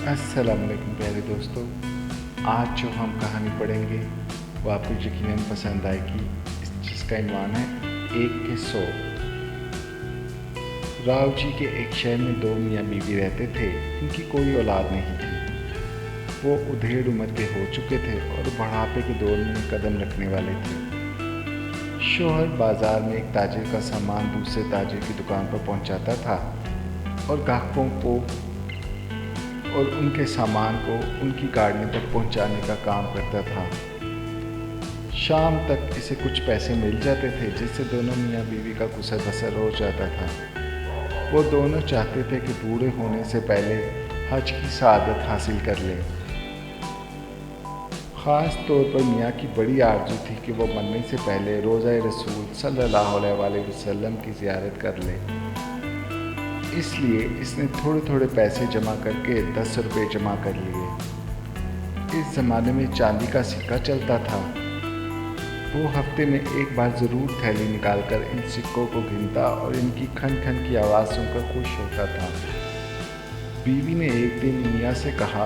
अस्सलाम वालेकुम प्यारे दोस्तों। आज जो हम कहानी पढ़ेंगे वो आपको यकीनन पसंद आएगी। जिसका इन्वान है एक के 100। राव जी के एक शहर में 2 मियाँ बीवी रहते थे। इनकी कोई औलाद नहीं थी। वो उधेड़ उम्र के हो चुके थे और बुढ़ापे के दौर में कदम रखने वाले थे। शौहर बाजार में एक ताजिर का सामान दूसरे ताजिर की दुकान पर पहुंचाता था और ग्राहकों को और उनके सामान को उनकी गाड़ियों तक पहुंचाने का काम करता था। शाम तक इसे कुछ पैसे मिल जाते थे जिससे दोनों मियाँ बीवी का गुजर बसर हो जाता था। वो दोनों चाहते थे कि बूढ़े होने से पहले हज की सआदत हासिल कर लें। ख़ास तौर पर मियाँ की बड़ी आरज़ू थी कि वो मरने से पहले रोज़ा रसूल सल्लल्लाहु अलैहि वसल्लम की ज़ियारत कर ले। इसलिए इसने थोड़े थोड़े पैसे जमा करके 10 रुपये जमा कर लिए। इस ज़माने में चांदी का सिक्का चलता था। वो हफ्ते में एक बार ज़रूर थैली निकालकर इन सिक्कों को गिनता और इनकी खन खन की आवाज़ सुनकर खुश होता था। बीवी ने एक दिन मियाँ से कहा,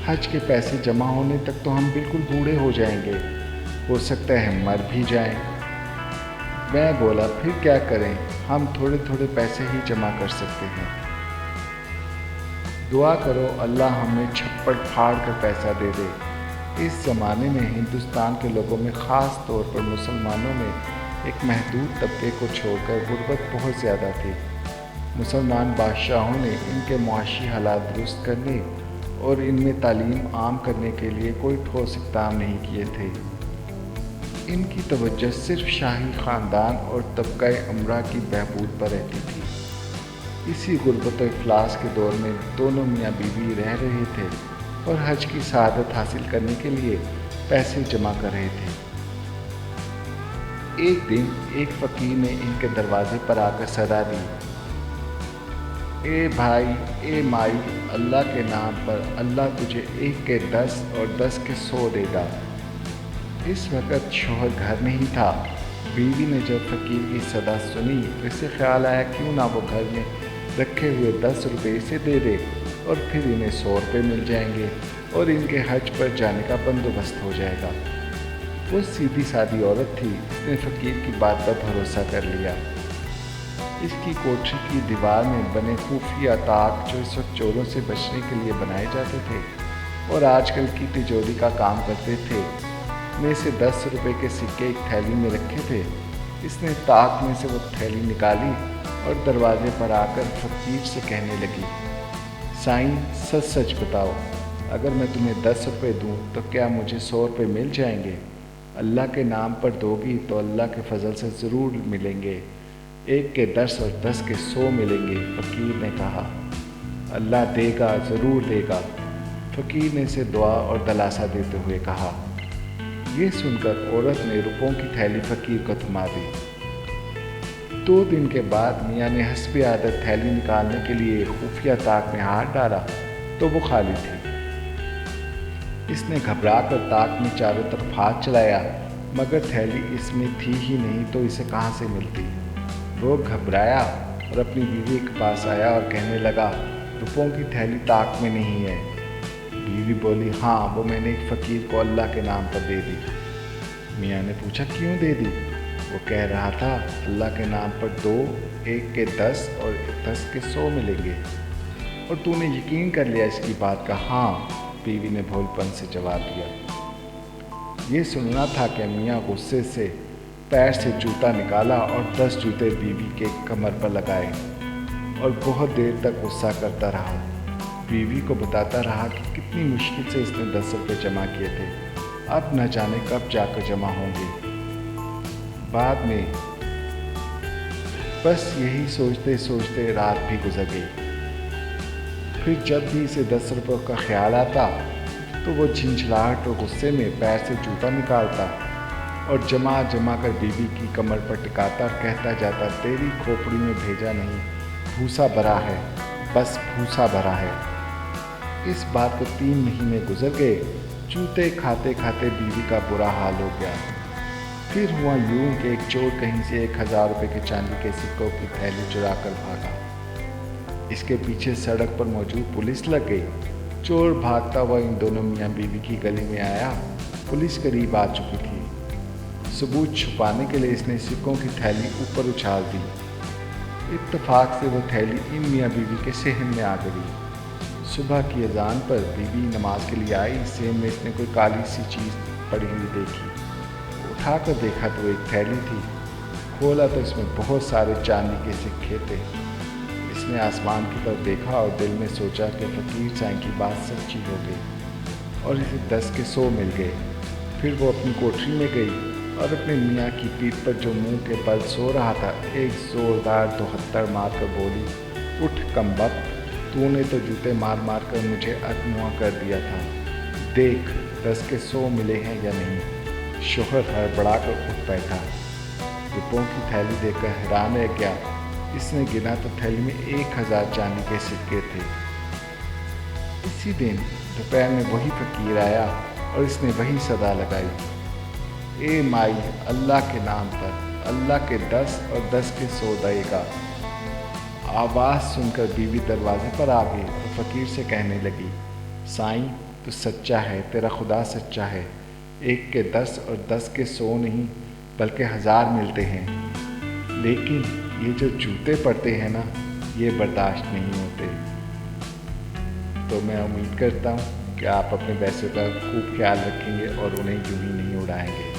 हज के पैसे जमा होने तक तो हम बिल्कुल बूढ़े हो जाएंगे, हो सकता है मर भी जाएं। मैं बोला, फिर क्या करें, हम थोड़े थोड़े पैसे ही जमा कर सकते हैं। दुआ करो अल्लाह हमें छप्पड़ फाड़ कर पैसा दे दे। इस ज़माने में हिंदुस्तान के लोगों में ख़ास तौर पर मुसलमानों में एक महदूद तबके को छोड़कर गुर्बत बहुत ज़्यादा थी। मुसलमान बादशाहों ने इनके मुआशी हालात दुरुस्त करने और इनमें तालीम आम करने के लिए कोई ठोस इक़दाम नहीं किए थे। इनकी तवज्जो सिर्फ शाही ख़ानदान और तबका उमरा की बहबूद पर रहती थी। इसी गुर्बत और इफलास के दौर में दोनों मियाँ बीवी रह रहे थे और हज की सआदत हासिल करने के लिए पैसे जमा कर रहे थे। एक दिन एक फ़कीर ने इनके दरवाजे पर आकर सदा दी, ए भाई, ए माई, अल्लाह के नाम पर अल्लाह तुझे 1 के 10 और 10 के 100 देगा। इस वक्त शौहर घर नहीं था। बीवी ने जब फ़कीर की सदा सुनी तो इसे ख्याल आया क्यों ना वो घर में रखे हुए 10 रुपये इसे दे दे और फिर इन्हें 100 रुपये मिल जाएंगे और इनके हज पर जाने का बंदोबस्त हो जाएगा। वो सीधी सादी औरत थी। इसने फ़कीर की बात पर भरोसा कर लिया। इसकी कोठरी की दीवार में बने खुफिया ताक जो इस वक्त चोरों से बचने के लिए बनाए जाते थे और आजकल की तिजोरी का काम करते थे, में से 10 रुपये के सिक्के एक थैली में रखे थे। इसने ताक में से वो थैली निकाली और दरवाजे पर आकर फ़कीर से कहने लगी, साईं, सच सच बताओ, अगर मैं तुम्हें 10 रुपये दूँ तो क्या मुझे 100 रुपये मिल जाएंगे? अल्लाह के नाम पर दोगी तो अल्लाह के फजल से ज़रूर मिलेंगे। 1 के 10 और 10 के 100 मिलेंगे। फ़कीर ने कहा, अल्लाह देगा, ज़रूर देगा। फ़कीर ने इसे दुआ और दलासा देते हुए कहा। ये सुनकर औरत ने रुपयों की थैली फ़कीर को थमा दी। 2 दिन के बाद मियाँ ने हस्बे आदत थैली निकालने के लिए खुफिया ताक में हाथ डाला तो वो खाली थी। इसने घबरा कर ताक में चारों तरफ हाथ चलाया मगर थैली इसमें थी ही नहीं तो इसे कहाँ से मिलती। वो घबराया और अपनी बीवी के पास आया और कहने लगा, रुपयों की थैली ताक में नहीं है। बीवी बोली, हाँ, वो मैंने एक फ़कीर को अल्लाह के नाम पर दे दी। मियाँ ने पूछा, क्यों दे दी? वो कह रहा था, अल्लाह के नाम पर 2, 1 के 10 और 10 के 100 मिलेंगे। और तूने यकीन कर लिया इसकी बात का? हाँ, बीवी ने भोलपन से जवाब दिया। ये सुनना था कि मियाँ गुस्से से पैर से जूता निकाला और 10 जूते बीवी के कमर पर लगाए और बहुत देर तक गुस्सा करता रहा। बीवी को बताता रहा कि कितनी मुश्किल से इसने 10 रुपये जमा किए थे, अब न जाने कब जाकर जमा होंगे। बाद में बस यही सोचते सोचते रात भी गुजर गई। फिर जब भी इसे 10 रुपयों का ख्याल आता तो वो झिंझलाहट और गुस्से में पैर से जूता निकालता और जमा जमा कर बीवी की कमर पर टिकाता और कहता जाता, तेरी खोपड़ी में भेजा नहीं, भूसा भरा है, बस भूसा भरा है। इस बात को 3 महीने गुजर गए। जूते खाते खाते बीवी का बुरा हाल हो गया। फिर हुआ यूं कि एक चोर कहीं से 1000 रुपये के चांदी के सिक्कों की थैली चुरा कर भागा। اس کے پیچھے سڑک پر موجود پولیس لگ گئی۔ چور بھاگتا ہوا ان دونوں میاں بیوی کی گلی میں آیا۔ پولیس قریب آ چکی تھی۔ ثبوت چھپانے کے لیے اس نے سکوں کی تھیلی اوپر اچھال دی۔ اتفاق سے وہ تھیلی ان میاں بیوی کے صحن میں آ گئی۔ صبح کی اذان پر بیوی نماز کے لیے آئی۔ صحن میں اس نے کوئی کالی سی چیز پڑی ہوئی دیکھی۔ اٹھا کر دیکھا تو ایک تھیلی تھی۔ کھولا تو اس میں بہت سارے چاندی کے سکے تھے۔ اس نے آسمان کی طرف دیکھا اور دل میں سوچا کہ فقیر سائیں کی بات سچی ہو گئی اور اسے 10 کے 100 مل گئے۔ پھر وہ اپنی کوٹری میں گئی اور اپنے میاں کی پیٹھ پر جو منہ کے بل سو رہا تھا ایک زوردار 72 مار کر بولی، اٹھ کمبخت، تو نے تو جوتے مار مار کر مجھے ادموا کر دیا تھا، دیکھ 10 کے 100 ملے ہیں یا نہیں۔ شوہر ہڑبڑا کر اٹھ بیٹھا۔ روپوں کی تھیلی دیکھ کر حیران رہ گیا۔ اس نے گنا تو تھیلی میں 1000 چاندی کے سکے تھے۔ اسی دن دوپہر میں وہی فقیر آیا اور اس نے وہی صدا لگائی، اے مائی اللہ کے نام پر اللہ کے 10 اور 10 کے 100 دے گا۔ آواز سن کر بیوی دروازے پر آ گئی اور فقیر سے کہنے لگی، سائیں تو سچا ہے، تیرا خدا سچا ہے، 1 کے 10 اور 10 کے 100 نہیں بلکہ 1000 ملتے ہیں، لیکن یہ جو جوتے پڑتے ہیں نا یہ برداشت نہیں ہوتے۔ تو میں امید کرتا ہوں کہ آپ اپنے پیسوں کا خوب خیال رکھیں گے اور انہیں یوں ہی نہیں اڑائیں گے۔